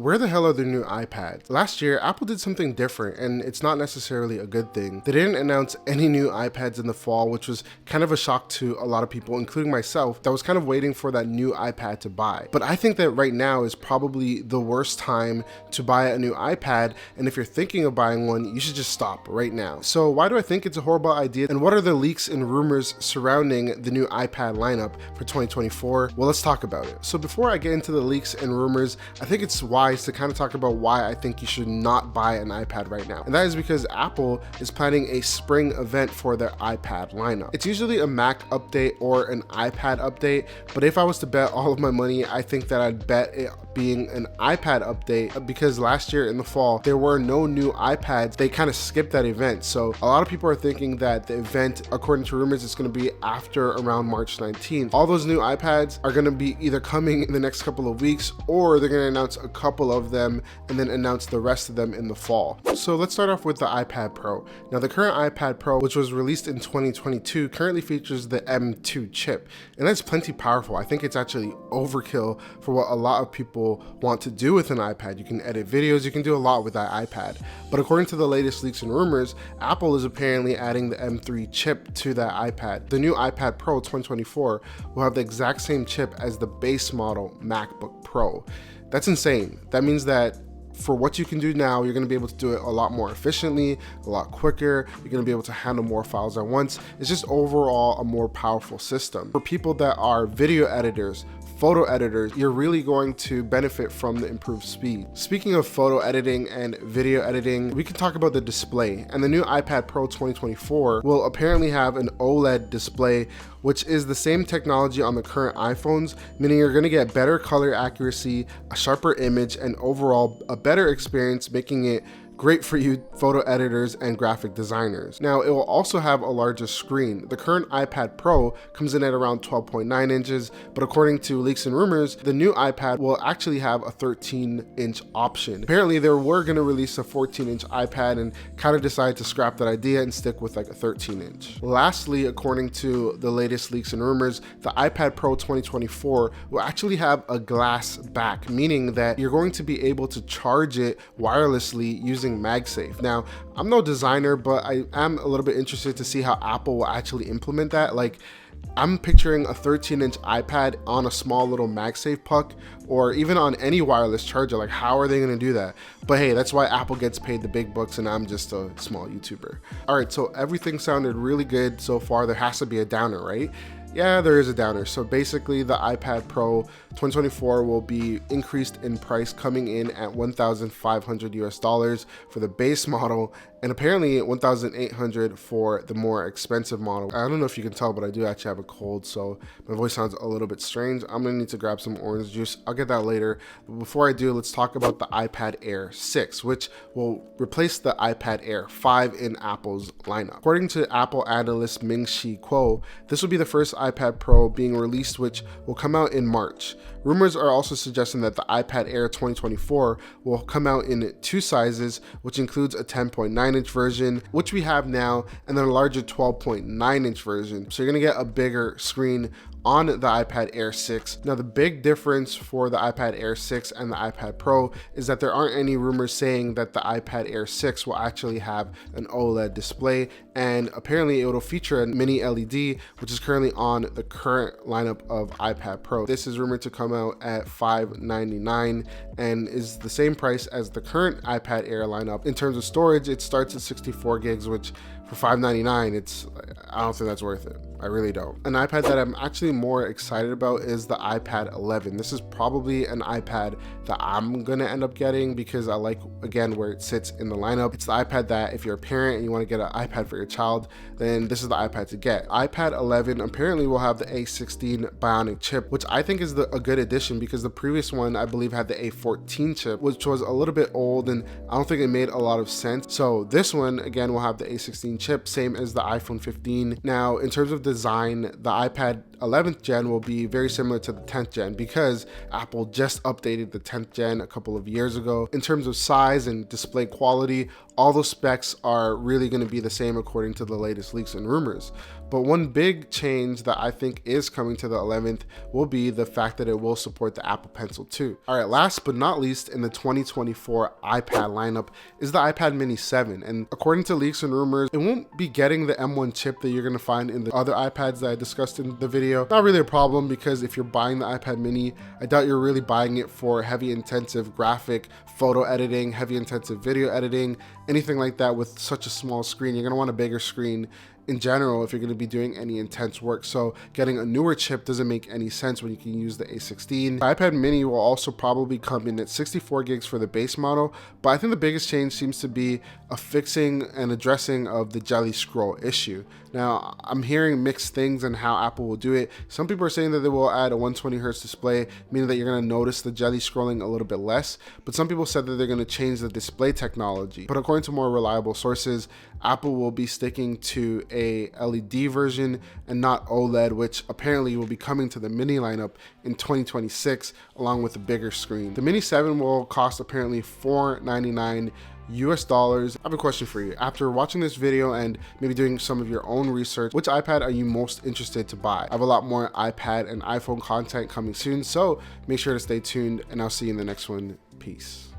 where the hell are the new iPads? Last year, Apple did something different, and it's not necessarily a good thing. They didn't announce any new iPads in the fall, which was kind of a shock to a lot of people, including myself, that was kind of waiting for that new iPad to buy. But I think that right now is probably the worst time to buy a new iPad, and if you're thinking of buying one, you should just stop right now. So why do I think it's a horrible idea, and what are the leaks and rumors surrounding the new iPad lineup for 2024? Well, let's talk about it. So before I get into the leaks and rumors, I think it's wise to kind of talk about why I think you should not buy an iPad right now. And that is because Apple is planning a spring event for their iPad lineup. It's usually a Mac update or an iPad update, but if I was to bet all of my money, I think that I'd bet it being an iPad update, because last year in the fall, there were no new iPads. They kind of skipped that event. So a lot of people are thinking that the event, according to rumors, is going to be after around March 19th. All those new iPads are going to be either coming in the next couple of weeks, or they're going to announce a couple of them and then announce the rest of them in the fall. So let's start off with the iPad Pro. Now, the current iPad Pro, which was released in 2022, currently features the M2 chip, and that's plenty powerful. I think it's actually overkill for what a lot of people want to do with an iPad. You can edit videos, you can do a lot with that iPad. But according to the latest leaks and rumors, Apple is apparently adding the M3 chip to that iPad. The new iPad Pro 2024 will have the exact same chip as the base model MacBook Pro. That's insane. That means that for what you can do now, you're going to be able to do it a lot more efficiently, a lot quicker. You're going to be able to handle more files at once. It's just overall a more powerful system. For people that are video editors, photo editors, you're really going to benefit from the improved speed. Speaking of photo editing and video editing, we can talk about the display. And the new iPad Pro 2024 will apparently have an OLED display, which is the same technology on the current iPhones, meaning you're going to get better color accuracy, a sharper image, and overall a better experience, making it great for you photo editors and graphic designers. Now, it will also have a larger screen. The current iPad Pro comes in at around 12.9 inches, but according to leaks and rumors, the new iPad will actually have a 13-inch option. Apparently, they were going to release a 14-inch iPad and kind of decided to scrap that idea and stick with like a 13-inch. Lastly, according to the latest leaks and rumors, the iPad Pro 2024 will actually have a glass back, meaning that you're going to be able to charge it wirelessly using MagSafe. Now, I'm no designer, but I am a little bit interested to see how Apple will actually implement that. Like, I'm picturing a 13-inch iPad on a small little MagSafe puck, or even on any wireless charger. Like, how are they going to do that? But hey, that's why Apple gets paid the big bucks and I'm just a small YouTuber. All right, so everything sounded really good so far. There has to be a downer, right? Yeah, there is a downer. So basically the iPad Pro 2024 will be increased in price, coming in at $1,500 for the base model, and apparently $1,800 for the more expensive model. I don't know if you can tell, but I do actually have a cold, so my voice sounds a little bit strange. I'm gonna need to grab some orange juice. I'll get that later. But before I do, let's talk about the iPad Air 6, which will replace the iPad Air 5 in Apple's lineup. According to Apple analyst Ming-Chi Kuo, this will be the first iPad Pro being released, which will come out in March. Rumors are also suggesting that the iPad Air 2024 will come out in two sizes, which includes a 10.9-inch version, which we have now, and then a larger 12.9-inch version. So you're gonna get a bigger screen on the iPad Air 6. Now, the big difference for the iPad Air 6 and the iPad Pro is that there aren't any rumors saying that the iPad Air 6 will actually have an OLED display, and apparently it will feature a mini LED, which is currently on the current lineup of iPad Pro. This is rumored to come out at $599 and is the same price as the current iPad Air lineup. In terms of storage, it starts at 64 gigs, which for $599, I don't think that's worth it. I really don't. An iPad that I'm actually more excited about is the iPad 11. This is probably an iPad that I'm gonna end up getting because I like, again, where it sits in the lineup. It's the iPad that if you're a parent and you wanna get an iPad for your child, then this is the iPad to get. iPad 11 apparently will have the A16 Bionic chip, which I think is a good addition because the previous one, I believe, had the A14 chip, which was a little bit old and I don't think it made a lot of sense. So this one, again, will have the A16 chip, same as the iPhone 15. Now, in terms of design, the iPad 11 11th gen will be very similar to the 10th gen because Apple just updated the 10th gen a couple of years ago. In terms of size and display quality, all those specs are really going to be the same according to the latest leaks and rumors. But one big change that I think is coming to the 11th will be the fact that it will support the Apple Pencil 2. All right, last but not least in the 2024 iPad lineup is the iPad mini 7. And according to leaks and rumors, it won't be getting the M1 chip that you're going to find in the other iPads that I discussed in the video. Not really a problem, because if you're buying the iPad mini, I doubt you're really buying it for heavy intensive graphic photo editing, heavy intensive video editing, anything like that with such a small screen. You're going to want a bigger screen in general if you're going to be doing any intense work. So getting a newer chip doesn't make any sense when you can use the A16. The iPad mini will also probably come in at 64 gigs for the base model, but I think the biggest change seems to be a fixing and addressing of the jelly scroll issue. Now, I'm hearing mixed things on how Apple will do it. Some people are saying that they will add a 120 Hz display, meaning that you're going to notice the jelly scrolling a little bit less, but some people said that they're going to change the display technology. But according to more reliable sources, Apple will be sticking to a LED version and not OLED, which apparently will be coming to the mini lineup in 2026 along with a bigger screen. The mini 7 will cost apparently $499 US. I have a question for you. After watching this video and maybe doing some of your own research, which iPad are you most interested to buy? I have a lot more iPad and iPhone content coming soon, so make sure to stay tuned and I'll see you in the next one. Peace.